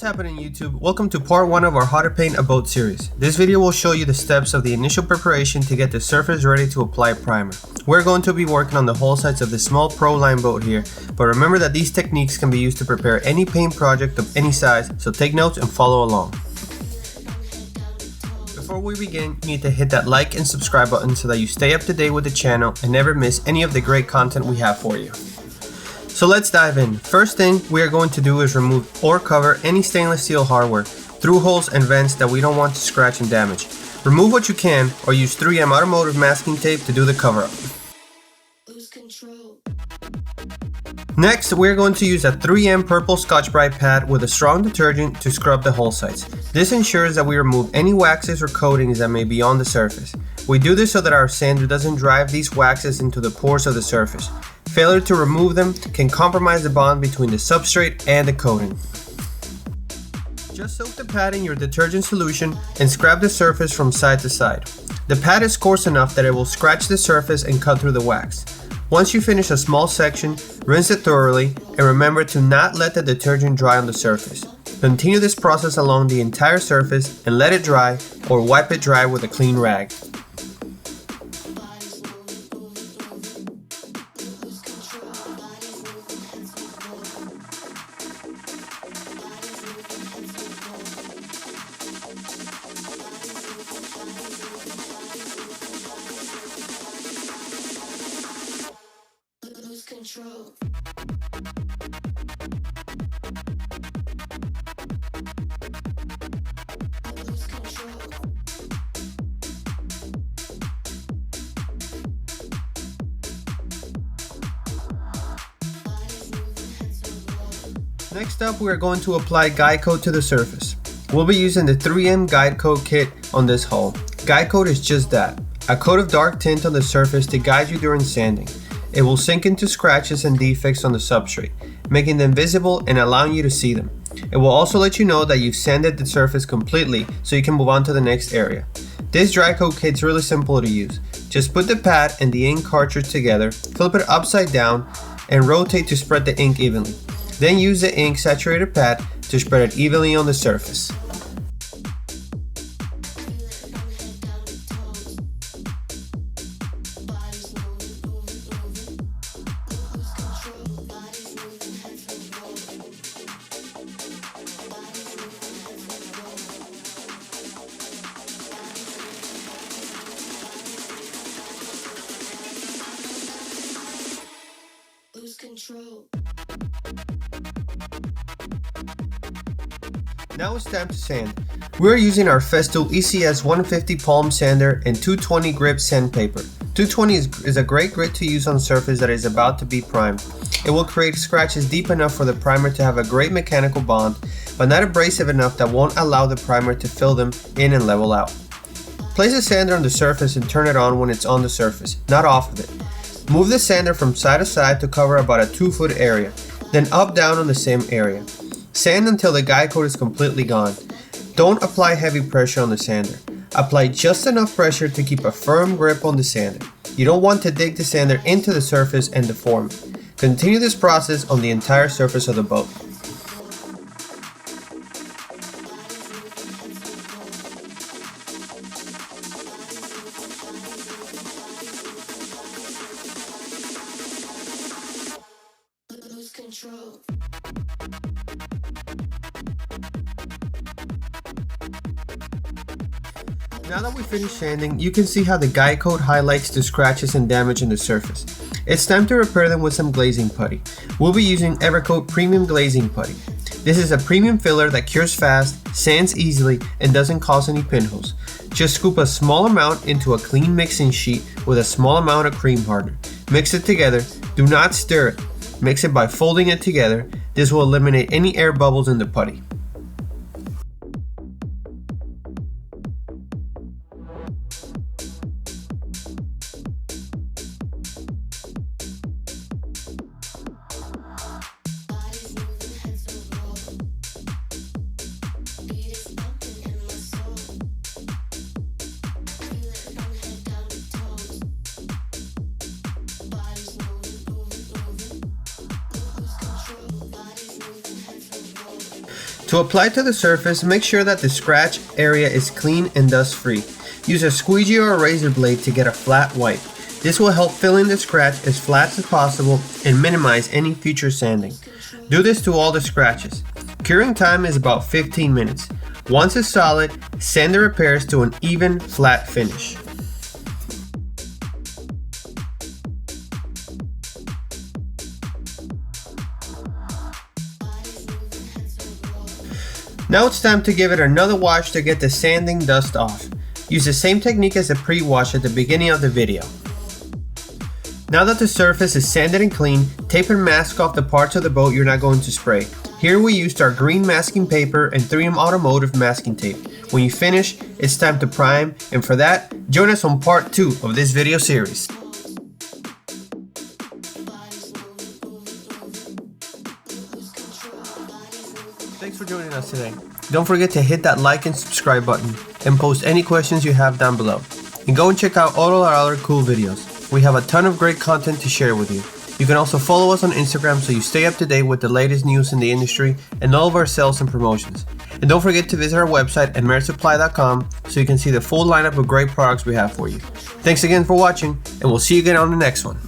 What's happening YouTube? Welcome to part 1 of our How to Paint a Boat series. This video will show you the steps of the initial preparation to get the surface ready to apply primer. We're going to be working on the hull sides of this small Pro Line boat here, but remember that these techniques can be used to prepare any paint project of any size, so take notes and follow along. Before we begin, you need to hit that like and subscribe button so that you stay up to date with the channel and never miss any of the great content we have for you. So let's dive in. First thing we are going to do is remove or cover any stainless steel hardware through holes and vents that we don't want to scratch and damage. Remove what you can or use 3M automotive masking tape to do the cover up. Next, we're going to use a 3M purple Scotch-Brite pad with a strong detergent to scrub the hull sides. This ensures that we remove any waxes or coatings that may be on the surface. We do this so that our sander doesn't drive these waxes into the pores of the surface. Failure to remove them can compromise the bond between the substrate and the coating. Just soak the pad in your detergent solution and scrub the surface from side to side. The pad is coarse enough that it will scratch the surface and cut through the wax. Once you finish a small section, rinse it thoroughly and remember to not let the detergent dry on the surface. Continue this process along the entire surface and let it dry or wipe it dry with a clean rag. Control. Lose control. Next up, we are going to apply guide coat to the surface. We'll be using the 3M guide coat kit on this hull. Guide coat is just that, a coat of dark tint on the surface to guide you during sanding. It will sink into scratches and defects on the substrate, making them visible and allowing you to see them. It will also let you know that you've sanded the surface completely so you can move on to the next area. This dry coat kit is really simple to use. Just put the pad and the ink cartridge together, flip it upside down, and rotate to spread the ink evenly. Then use the ink saturated pad to spread it evenly on the surface. Lose control. Now it's time to sand. We're using our Festool ECS 150 palm sander and 220 grip sandpaper. 220 is a great grit to use on surface that is about to be primed. It will create scratches deep enough for the primer to have a great mechanical bond, but not abrasive enough that won't allow the primer to fill them in and level out. Place the sander on the surface and turn it on when it's on the surface, not off of it. Move the sander from side to side to cover about a 2-foot area, then up down on the same area. Sand until the guide coat is completely gone. Don't apply heavy pressure on the sander. Apply just enough pressure to keep a firm grip on the sander. You don't want to dig the sander into the surface and deform it. Continue this process on the entire surface of the boat. Lose control. Now that we finished sanding, you can see how the guide coat highlights the scratches and damage in the surface. It's time to repair them with some glazing putty. We'll be using Evercoat Premium Glazing Putty. This is a premium filler that cures fast, sands easily, and doesn't cause any pinholes. Just scoop a small amount into a clean mixing sheet with a small amount of cream hardener. Mix it together. Do not stir it. Mix it by folding it together. This will eliminate any air bubbles in the putty. To apply to the surface, make sure that the scratch area is clean and dust free. Use a squeegee or a razor blade to get a flat wipe. This will help fill in the scratch as flat as possible and minimize any future sanding. Do this to all the scratches. Curing time is about 15 minutes. Once it's solid, sand the repairs to an even, flat finish. Now it's time to give it another wash to get the sanding dust off. Use the same technique as the pre-wash at the beginning of the video. Now that the surface is sanded and clean, tape and mask off the parts of the boat you're not going to spray. Here we used our green masking paper and 3M automotive masking tape. When you finish, it's time to prime, and for that, join us on part 2 of this video series. Thanks for joining us today. Don't forget to hit that like and subscribe button and post any questions you have down below. And go and check out all of our other cool videos. We have a ton of great content to share with you. You can also follow us on Instagram so you stay up to date with the latest news in the industry and all of our sales and promotions. And don't forget to visit our website at meritsupply.com so you can see the full lineup of great products we have for you. Thanks again for watching, and we'll see you again on the next one.